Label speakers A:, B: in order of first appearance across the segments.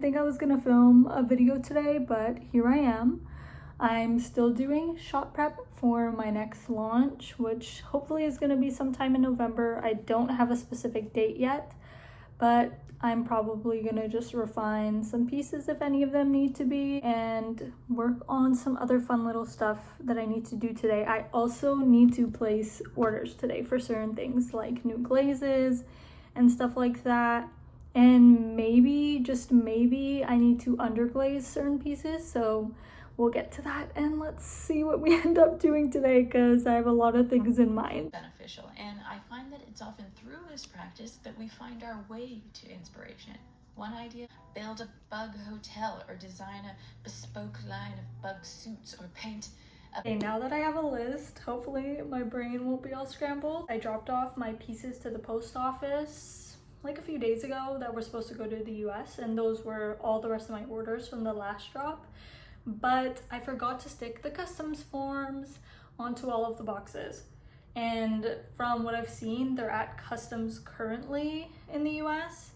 A: think I was gonna film a video today, but here I am. I'm still doing shop prep for my next launch, which hopefully is gonna be sometime in November. I don't have a specific date yet, but I'm probably gonna just refine some pieces if any of them need to be, and work on some other fun little stuff that I need to do today. I also need to place orders today for certain things like new glazes and stuff like that. And maybe, just maybe, I need to underglaze certain pieces, so we'll get to that and let's see what we end up doing today because I have a lot of things in mind.
B: Beneficial, and I find that it's often through this practice that we find our way to inspiration. One idea: build a bug hotel or design a bespoke line of bug suits or paint
A: Okay, now that I have a list, hopefully my brain won't be all scrambled. I dropped off my pieces to the post office like a few days ago that were supposed to go to the US, and those were all the rest of my orders from the last drop. But I forgot to stick the customs forms onto all of the boxes. And from what I've seen, they're at customs currently in the US.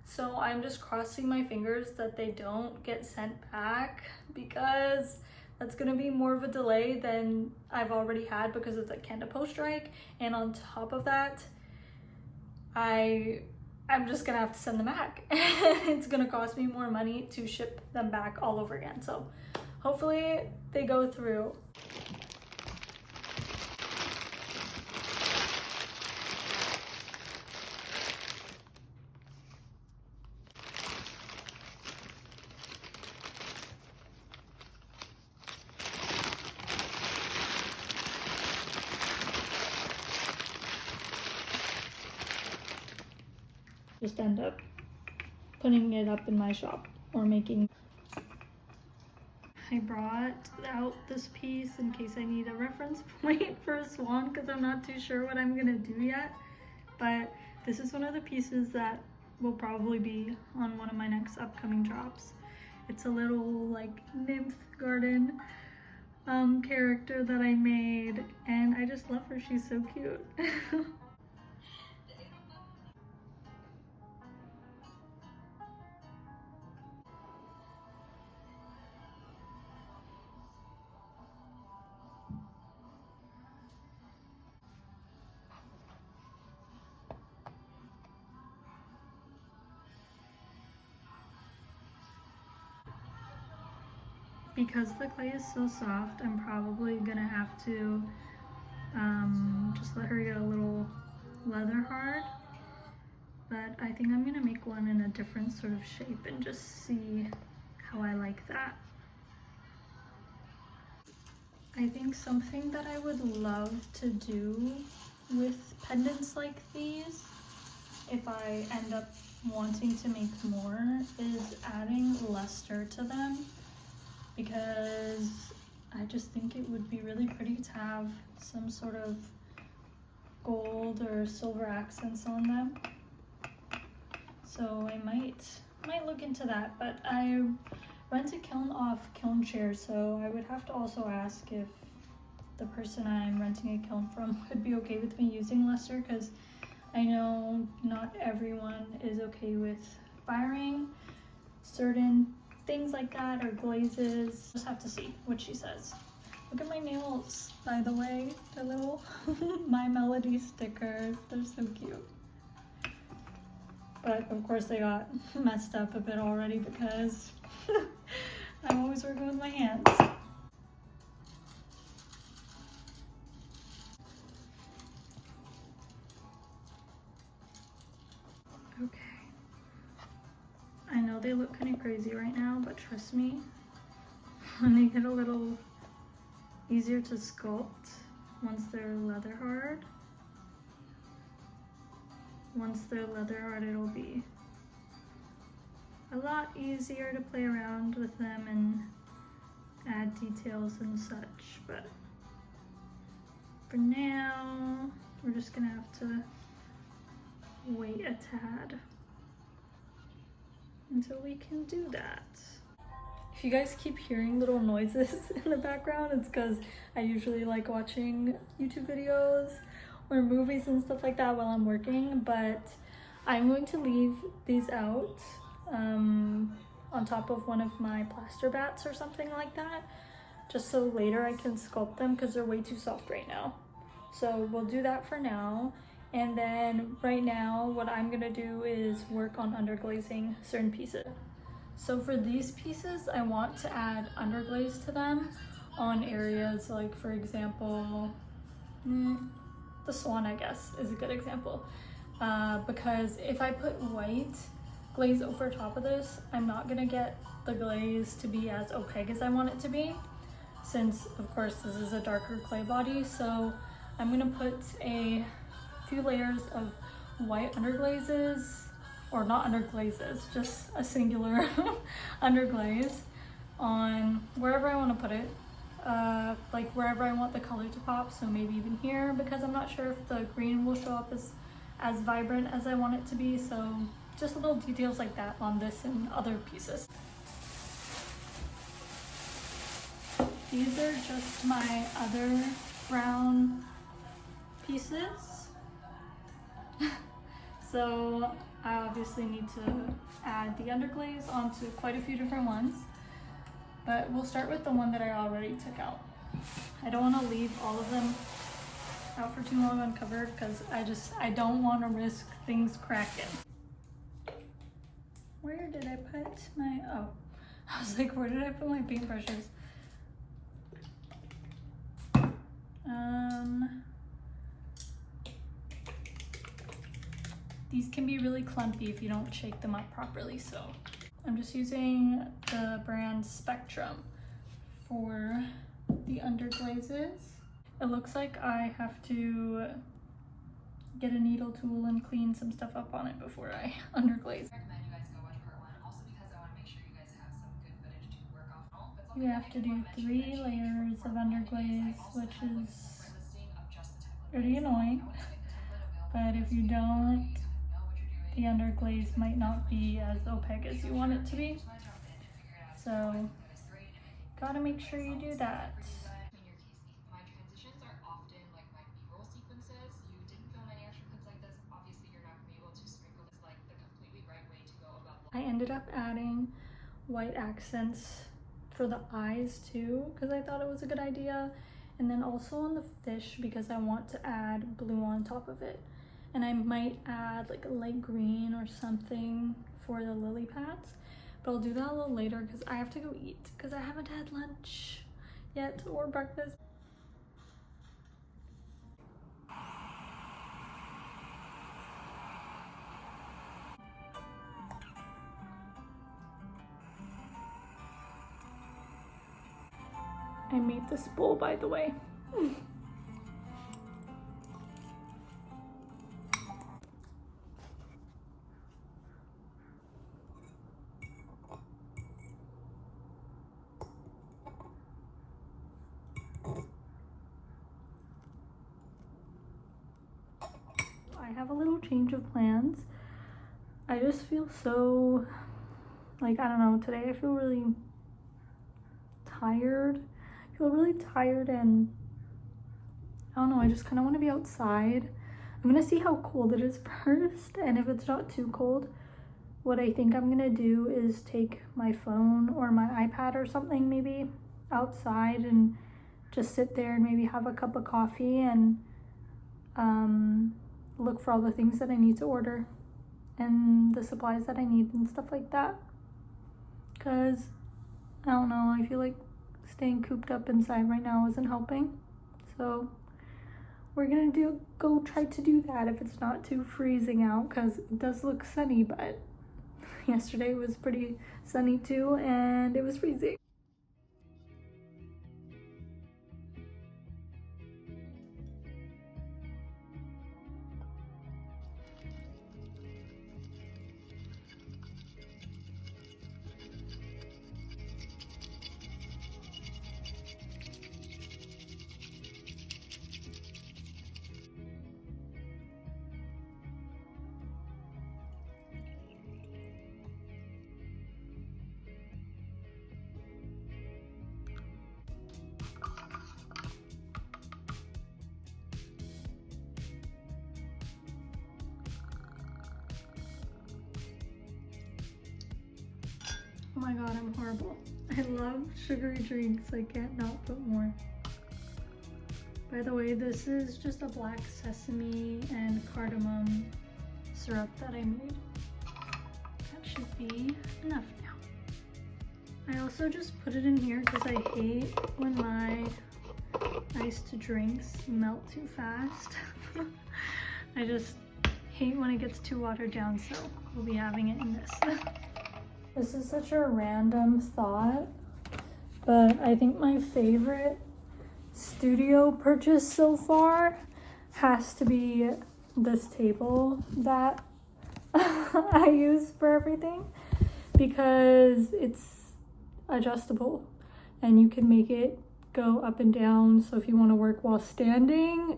A: So I'm just crossing my fingers that they don't get sent back, because that's gonna be more of a delay than I've already had because of the Canada Post strike. And on top of that, I'm just gonna have to send them back. It's gonna cost me more money to ship them back all over again. So hopefully they go through. Just end up putting it up in my shop or making. I brought out this piece in case I need a reference point for a swan because I'm not too sure what I'm gonna do yet, but this is one of the pieces that will probably be on one of my next upcoming drops. It's a little like nymph garden character that I made, and I just love her. She's so cute. Because the clay is so soft, I'm probably gonna have to just let her get a little leather hard. But I think I'm gonna make one in a different sort of shape and just see how I like that. I think something that I would love to do with pendants like these, if I end up wanting to make more, is adding luster to them, because I just think it would be really pretty to have some sort of gold or silver accents on them. So I might look into that, but I rent a kiln off Kilnshare, so I would have to also ask if the person I'm renting a kiln from would be okay with me using luster, because I know not everyone is okay with firing certain things like that or glazes. Just have to see what she says. Look at my nails, by the way. They're little My Melody stickers. They're so cute. But of course they got messed up a bit already because I'm always working with my hands. Okay. I know they look kind of crazy right now, but trust me, when they get a little easier to sculpt, once they're leather hard, it'll be a lot easier to play around with them and add details and such. But for now, we're just gonna have to wait a tad until we can do that. If you guys keep hearing little noises in the background, it's because I usually like watching YouTube videos or movies and stuff like that while I'm working, but I'm going to leave these out on top of one of my plaster bats or something like that, just so later I can sculpt them because they're way too soft right now. So we'll do that for now. And then right now what I'm gonna do is work on underglazing certain pieces. So for these pieces, I want to add underglaze to them on areas like, for example, the swan, I guess, is a good example. Because if I put white glaze over top of this, I'm not gonna get the glaze to be as opaque as I want it to be, since of course this is a darker clay body. So I'm gonna put a few layers of white underglazes, or not underglazes, just a singular underglaze on wherever I want to put it, like wherever I want the color to pop. So maybe even here, because I'm not sure if the green will show up as vibrant as I want it to be. So just little details like that on this and other pieces. These are just my other brown pieces. So I obviously need to add the underglaze onto quite a few different ones, but we'll start with the one that I already took out. I don't want to leave all of them out for too long uncovered because I don't want to risk things cracking. Where did I put my, oh, I was like, where did I put my paintbrushes? These can be really clumpy if you don't shake them up properly, so I'm just using the brand Spectrum for the underglazes. It looks like I have to get a needle tool and clean some stuff up on it before I underglaze. You have to do 3 layers of underglaze, which is pretty annoying, but if you don't, the underglaze might not be as opaque as you want it to be. So gotta make sure you do that.
B: My transitions are often like my B-roll sequences. You didn't film any extra clips like this. Obviously, you're not gonna be able to sprinkle this like the completely right way to go about.
A: I ended up adding white accents for the eyes too, because I thought it was a good idea. And then also on the fish, because I want to add blue on top of it. And I might add like a light green or something for the lily pads, but I'll do that a little later because I have to go eat because I haven't had lunch yet or breakfast. I made this bowl, by the way. I have a little change of plans. I just feel so, like, I don't know, today I feel really tired. I feel really tired and I don't know, I just kind of want to be outside. I'm gonna see how cold it is first, and if it's not too cold, what I think I'm gonna do is take my phone or my iPad or something maybe outside and just sit there and maybe have a cup of coffee and look for all the things that I need to order and the supplies that I need and stuff like that. Because I don't know, I feel like staying cooped up inside right now isn't helping. So we're gonna go try to do that if it's not too freezing out, because it does look sunny, but yesterday was pretty sunny too and it was freezing. Oh my god, I'm horrible. I love sugary drinks. I can't not put more. By the way, this is just a black sesame and cardamom syrup that I made. That should be enough now. I also just put it in here because I hate when my iced drinks melt too fast. I just hate when it gets too watered down, so we'll be having it in this. This is such a random thought, but I think my favorite studio purchase so far has to be this table that I use for everything, because it's adjustable and you can make it go up and down. So if you want to work while standing,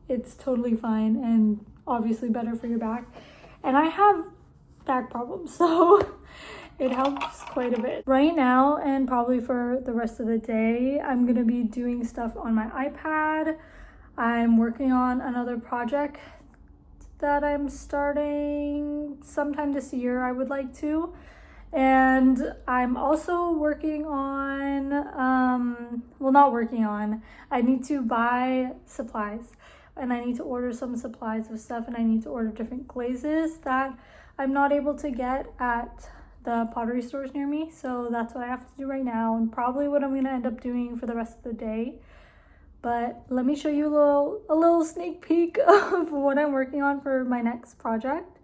A: it's totally fine and obviously better for your back. And I have back problems, so it helps quite a bit. Right now, and probably for the rest of the day, I'm gonna be doing stuff on my iPad. I'm working on another project that I'm starting sometime this year, I would like to. And I'm also working on, well, not working on, I need to buy supplies. And I need to order some supplies of stuff, and I need to order different glazes that I'm not able to get at the pottery stores near me. So that's what I have to do right now, and probably what I'm gonna end up doing for the rest of the day. But let me show you a little sneak peek of what I'm working on for my next project,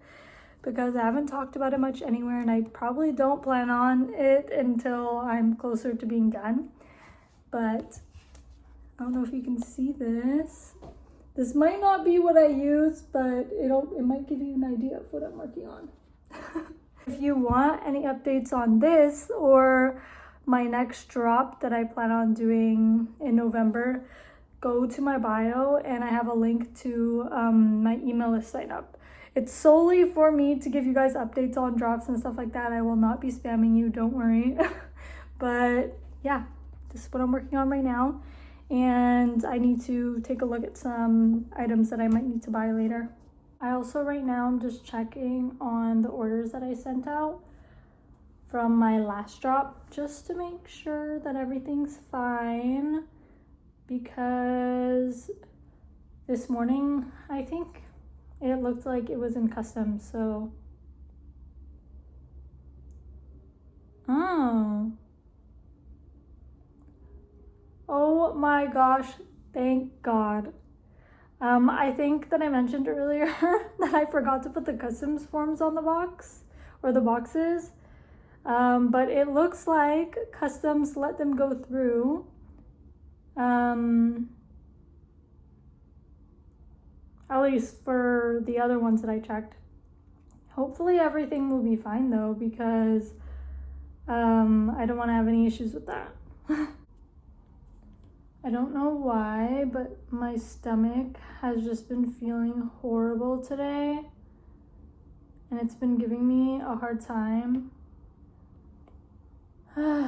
A: because I haven't talked about it much anywhere, and I probably don't plan on it until I'm closer to being done. But I don't know if you can see this. This might not be what I use, but it might give you an idea of what I'm working on. If you want any updates on this or my next drop that I plan on doing in November, go to my bio and I have a link to my email list sign up. It's solely for me to give you guys updates on drops and stuff like that. I will not be spamming you, don't worry. But yeah, this is what I'm working on right now. And I need to take a look at some items that I might need to buy later. I also right now I'm just checking on the orders that I sent out from my last drop, just to make sure that everything's fine, because this morning I think it looked like it was in customs. So oh my gosh, thank God. I think that I mentioned earlier that I forgot to put the customs forms on the box, or the boxes. But it looks like customs let them go through. At least for the other ones that I checked. Hopefully everything will be fine though, because I don't want to have any issues with that. I don't know why, but my stomach has just been feeling horrible today, and it's been giving me a hard time.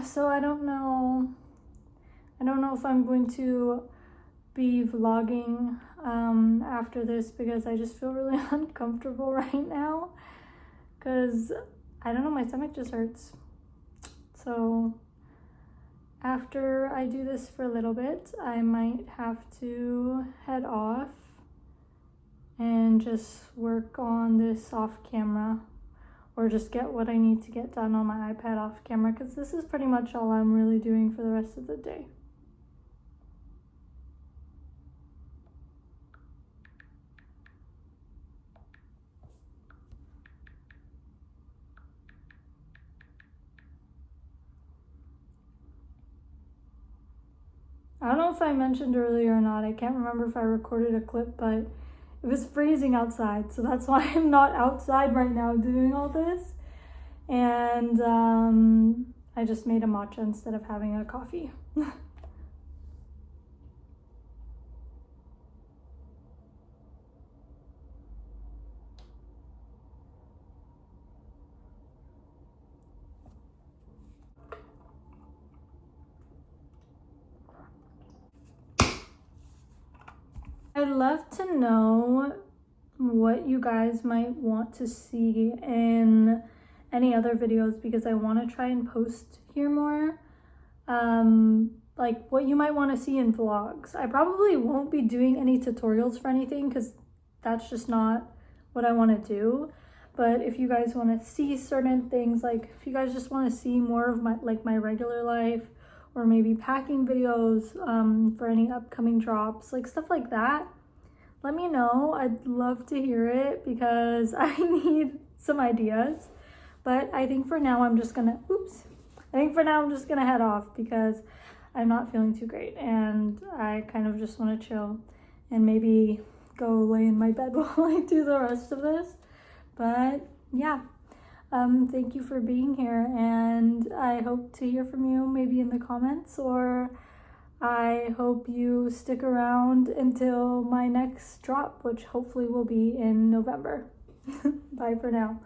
A: So I don't know if I'm going to be vlogging after this, because I just feel really uncomfortable right now, because I don't know, my stomach just hurts. So after I do this for a little bit, I might have to head off and just work on this off camera, or just get what I need to get done on my iPad off camera, because this is pretty much all I'm really doing for the rest of the day. I don't know if I mentioned earlier or not, I can't remember if I recorded a clip, but it was freezing outside, so that's why I'm not outside right now doing all this. And I just made a matcha instead of having a coffee. I'd love to know what you guys might want to see in any other videos because I want to try and post here more. Like what you might want to see in vlogs. I probably won't be doing any tutorials for anything because that's just not what I want to do. But if you guys want to see certain things, like if you guys just want to see more of my regular life, or maybe packing videos for any upcoming drops, like stuff like that, let me know. I'd love to hear it because I need some ideas. But I think for now I'm just gonna head off because I'm not feeling too great and I kind of just want to chill and maybe go lay in my bed while I do the rest of this. But yeah, thank you for being here, and I hope to hear from you maybe in the comments, or I hope you stick around until my next drop, which hopefully will be in November. Bye for now.